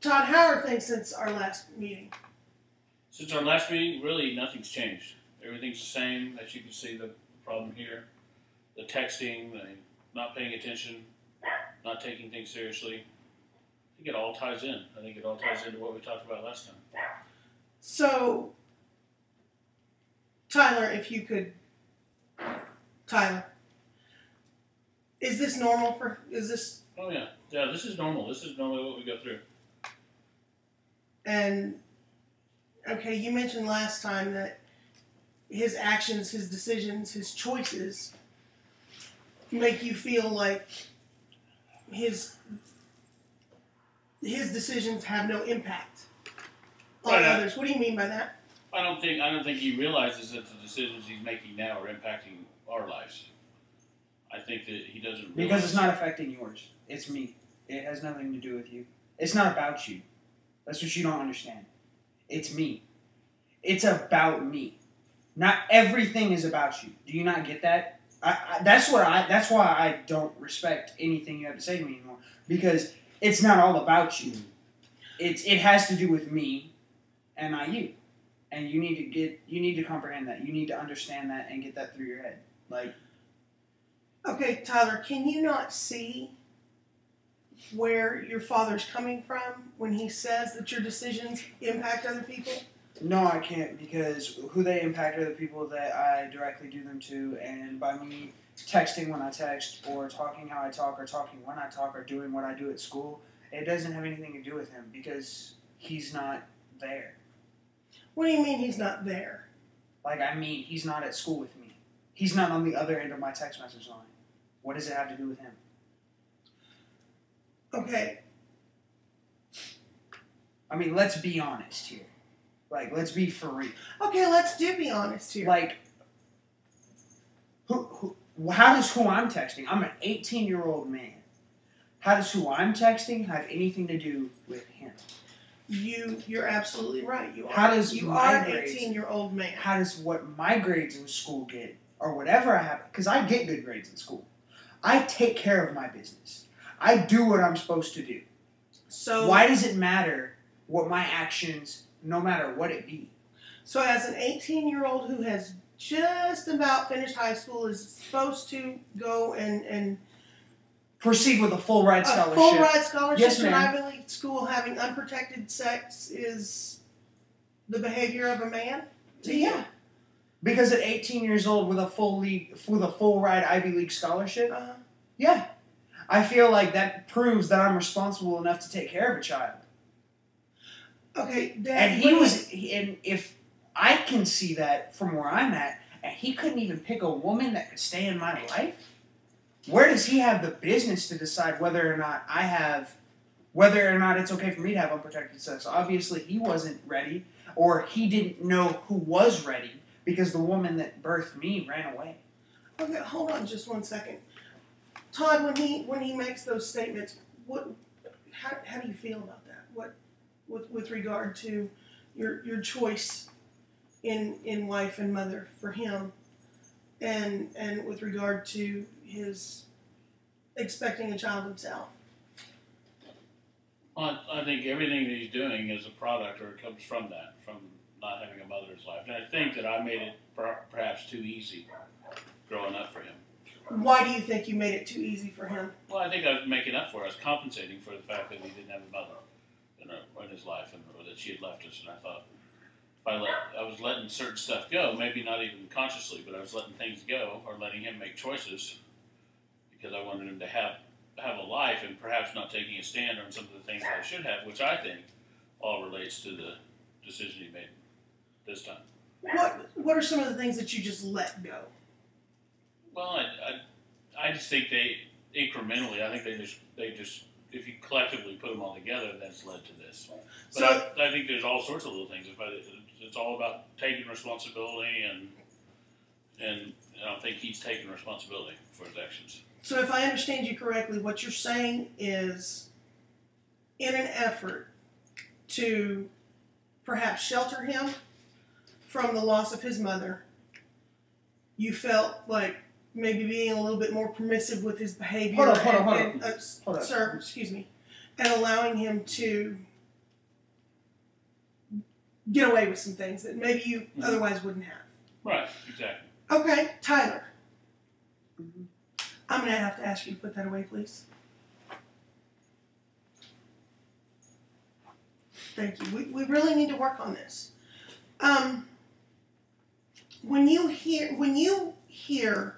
Todd, how are things since our last meeting? Since our last meeting, really nothing's changed. Everything's the same. As you can see, the problem here, the texting, the not paying attention, not taking things seriously. I think it all ties in. I think it all ties into what we talked about last time. So, Tyler, if you could, Tyler, is this normal is this? Oh yeah, this is normal. This is normally what we go through. And, okay, you mentioned last time that his actions, his decisions, his choices make you feel like his decisions have no impact on others. What do you mean by that? I don't think he realizes that the decisions he's making now are impacting our lives. I think that he doesn't realize. Because it's not affecting yours. It's me. It has nothing to do with you. It's not about you. That's what you don't understand. It's me. It's about me. Not everything is about you. Do you not get that? That's why I don't respect anything you have to say to me anymore. Because it's not all about you. It has to do with me and not you. And you need to comprehend that. You need to understand that and get that through your head. Okay, Tyler, can you not see where your father's coming from when he says that your decisions impact other people? No, I can't, because who they impact are the people that I directly do them to, and by me texting when I text, or talking how I talk, or talking when I talk, or doing what I do at school, it doesn't have anything to do with him, because he's not there. What do you mean he's not there? He's not at school with me. He's not on the other end of my text message line. What does it have to do with him? Okay. I mean, let's be honest here. Let's be for real. Okay, let's be honest here. How does who I'm texting? I'm an 18-year-old man. How does who I'm texting have anything to do with him? You're absolutely right. You are an 18-year-old man. How does what my grades in school get, or whatever I have, because I get good grades in school. I take care of my business. I do what I'm supposed to do. So why does it matter what my actions, no matter what it be? So as an 18-year-old who has just about finished high school is supposed to go and proceed with a full ride scholarship. A full ride scholarship yes, to an Ivy League school, having unprotected sex is the behavior of a man? Yeah. Because at 18 years old with a full ride Ivy League scholarship, yeah. I feel like that proves that I'm responsible enough to take care of a child. Okay, Dad. And if I can see that from where I'm at, and he couldn't even pick a woman that could stay in my life, where does he have the business to decide whether or not it's okay for me to have unprotected sex? Obviously, he wasn't ready, or he didn't know who was ready, because the woman that birthed me ran away. Okay, hold on just 1 second. Todd, when he makes those statements, how do you feel about that? With regard to your choice in wife and mother for him, and with regard to his expecting a child himself? Well, I think everything that he's doing is a product, or it comes from that, from not having a mother in his life. And I think that I made it perhaps too easy growing up for him. Why do you think you made it too easy for him? Well, I think I was making up for it. I was compensating for the fact that he didn't have a mother in his life, or that she had left us. And I thought, I was letting certain stuff go, maybe not even consciously, but I was letting things go, or letting him make choices, because I wanted him to have a life, and perhaps not taking a stand on some of the things that I should have, which I think all relates to the decision he made this time. What are some of the things that you just let go? Well, I just think they incrementally. I think they just if you collectively put them all together, that's led to this. But so, I think there's all sorts of little things. It's all about taking responsibility, and I don't think he's taking responsibility for his actions. So if I understand you correctly, what you're saying is, in an effort to perhaps shelter him from the loss of his mother, you felt like maybe being a little bit more permissive with his behavior. Hold on. Sir, excuse me. And allowing him to get away with some things that maybe you otherwise wouldn't have. Right, exactly. Okay, Tyler. Mhm. I'm going to have to ask you to put that away, please. Thank you. We really need to work on this. When you hear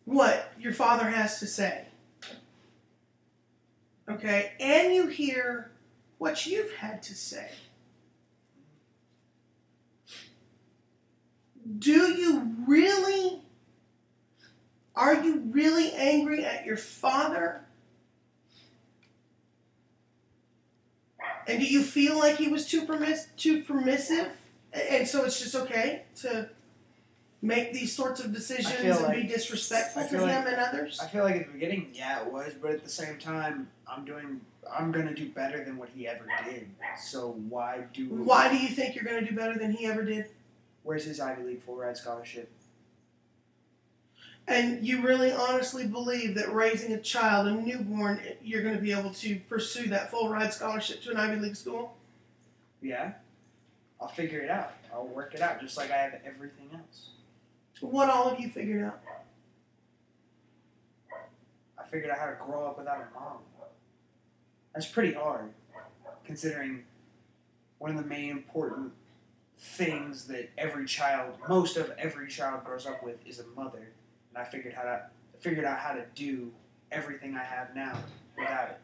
what your father has to say, okay, and you hear what you've had to say, are you really angry at your father? And do you feel like he was too permissive? And so it's just okay to make these sorts of decisions and be disrespectful to him and others? I feel like at the beginning, yeah, it was, but at the same time, I'm gonna do better than what he ever did. So why do you think you're gonna do better than he ever did? Where's his Ivy League full ride scholarship? And you really honestly believe that raising a child, a newborn, you're going to be able to pursue that full ride scholarship to an Ivy League school? Yeah. I'll figure it out. I'll work it out just like I have everything else. What all have you figured out? I figured out how to grow up without a mom. That's pretty hard, considering one of the main important things that most of every child grows up with is a mother. And I figured out how to do everything I have now without it.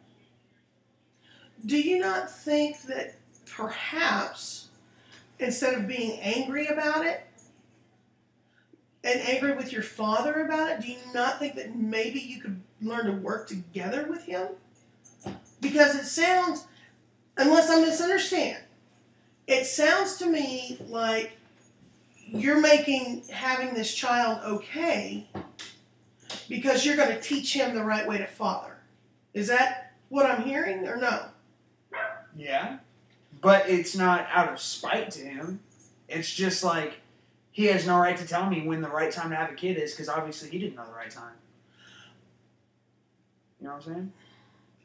Do you not think that perhaps instead of being angry about it and angry with your father about it, do you not think that maybe you could learn to work together with him? Because it sounds, unless I misunderstand, it sounds to me like you're making having this child okay because you're going to teach him the right way to father. Is that what I'm hearing or no? Yeah. But it's not out of spite to him. It's just like he has no right to tell me when the right time to have a kid is because obviously he didn't know the right time. You know what I'm saying?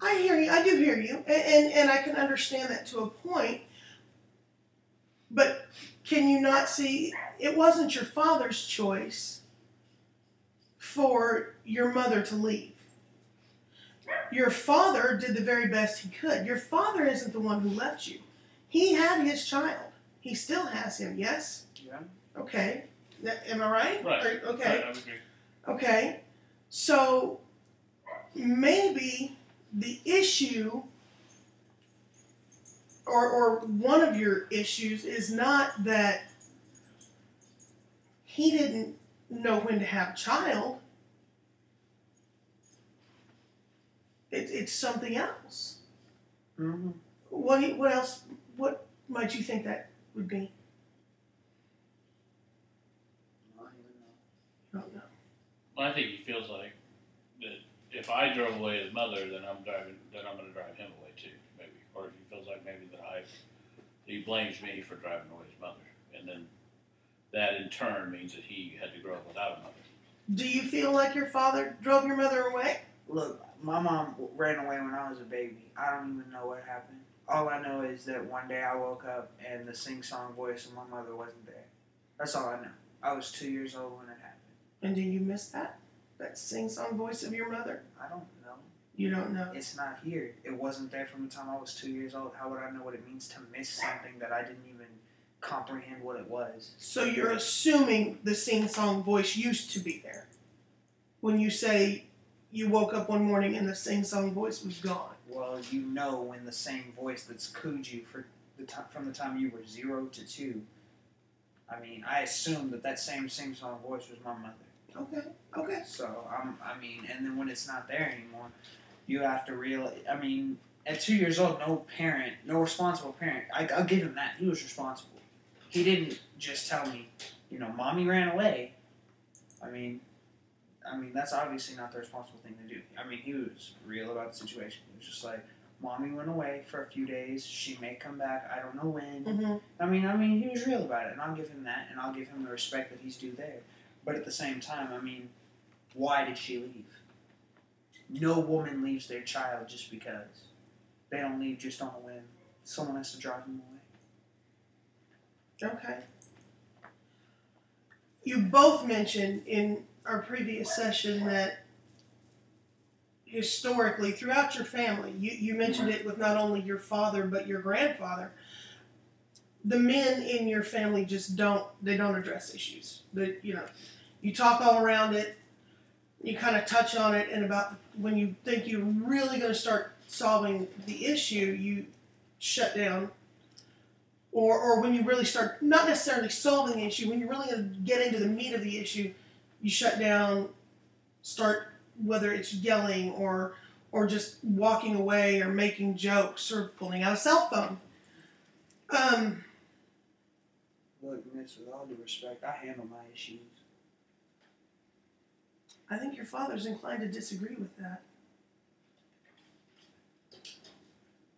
I hear you. I do hear you. And I can understand that to a point. But can you not see it wasn't your father's choice for your mother to leave? Your father did the very best he could. Your father isn't the one who left you. He had his child. He still has him, yes? Yeah. Okay. Am I right? Right. Okay. Right, I would agree. Okay. So maybe the issue or one of your issues is not that he didn't know when to have a child. It's something else. Mm-hmm. What else? What might you think that would be? I don't even know. I don't know. Well, I think he feels like that if I drove away his mother, then I'm going to drive him away too, maybe. Or he feels like maybe that he blames me for driving away his mother, and then that in turn means that he had to grow up without a mother. Do you feel like your father drove your mother away? Look, my mom ran away when I was a baby. I don't even know what happened. All I know is that one day I woke up and the sing-song voice of my mother wasn't there. That's all I know. I was 2 years old when it happened. And do you miss that? That sing-song voice of your mother? I don't know. You don't know? It's not here. It wasn't there from the time I was 2 years old. How would I know what it means to miss something that I didn't even comprehend what it was? So you're assuming the sing-song voice used to be there. When you say you woke up one morning and the sing-song voice was gone. Well, you know when the same voice that's cooed you from the time you were 0 to 2. I mean, I assume that same sing-song voice was my mother. Okay. So, and then when it's not there anymore, you have to realize, at 2 years old, no responsible parent, I'll give him that. He was responsible. He didn't just tell me, Mommy ran away. That's obviously not the responsible thing to do. He was real about the situation. He was just like, Mommy went away for a few days. She may come back. I don't know when. Mm-hmm. He was real about it, and I'll give him that, and I'll give him the respect that he's due there. But at the same time, why did she leave? No woman leaves their child just because. They don't leave just on a whim. Someone has to drive them away. Okay. You both mentioned in our previous session that historically, throughout your family, you mentioned it with not only your father but your grandfather, the men in your family just don't address issues. You talk all around it, you kind of touch on it, and about when you think you're really going to start solving the issue, you shut down. Or when you really start, not necessarily solving the issue, when you're really going to get into the meat of the issue, you shut down, start, whether it's yelling or just walking away or making jokes or pulling out a cell phone. Look, miss, with all due respect, I handle my issues. I think your father's inclined to disagree with that.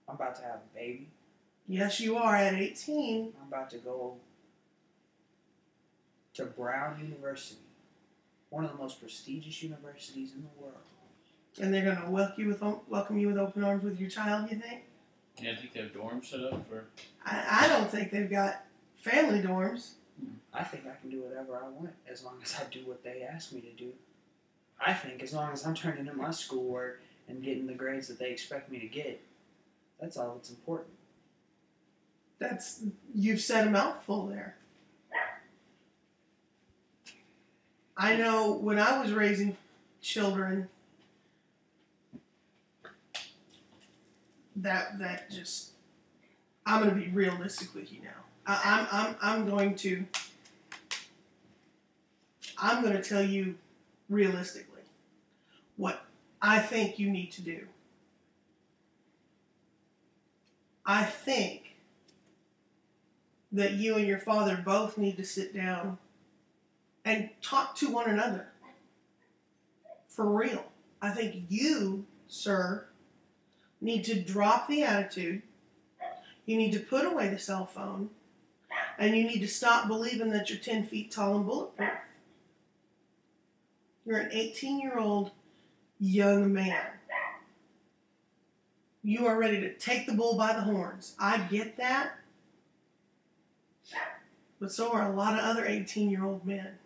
I'm about to have a baby. Yes, you are at 18. I'm about to go to Brown University, one of the most prestigious universities in the world. And they're going to welcome you with open arms with your child, you think? Yeah, I think they have dorms set up for... I don't think they've got family dorms. I think I can do whatever I want as long as I do what they ask me to do. I think as long as I'm turning in my schoolwork and getting the grades that they expect me to get, that's all that's important. You've said a mouthful there. I know when I was raising children, that just, I'm going to be realistic with you now. I'm going to tell you realistically what I think you need to do. I think that you and your father both need to sit down and talk to one another. For real. I think you, sir, need to drop the attitude. You need to put away the cell phone. And you need to stop believing that you're 10 feet tall and bulletproof. You're an 18-year-old young man. You are ready to take the bull by the horns. I get that. But so are a lot of other 18-year-old men.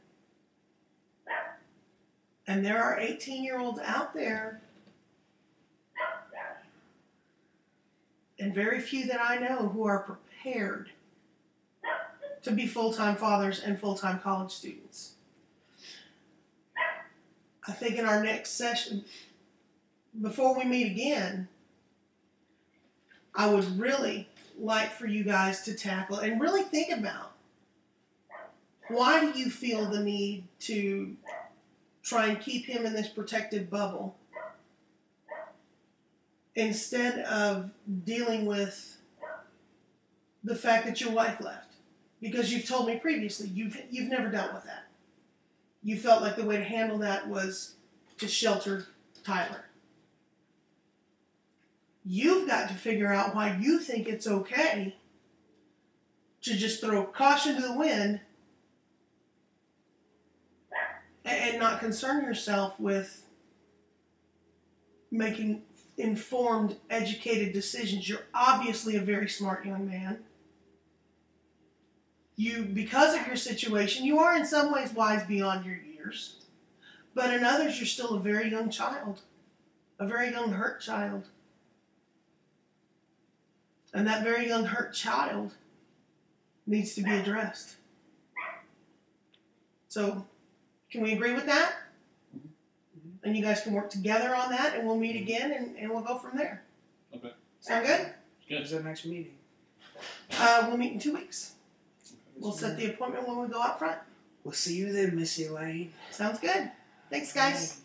And there are 18-year-olds out there, and very few that I know, who are prepared to be full-time fathers and full-time college students. I think in our next session, before we meet again, I would really like for you guys to tackle and really think about, why do you feel the need to try and keep him in this protective bubble instead of dealing with the fact that your wife left? Because you've told me previously you've never dealt with that. You felt like the way to handle that was to shelter Tyler. You've got to figure out why you think it's okay to just throw caution to the wind and not concern yourself with making informed, educated decisions. You're obviously a very smart young man. Because of your situation, you are in some ways wise beyond your years. But in others, you're still a very young child. A very young, hurt child. And that very young, hurt child needs to be addressed. So, can we agree with that? And you guys can work together on that, and we'll meet again, and we'll go from there. Okay. Sound good? Good. When's the next meeting? We'll meet in 2 weeks. We'll set the appointment when we go out front. We'll see you then, Miss Elaine. Sounds good. Thanks, guys.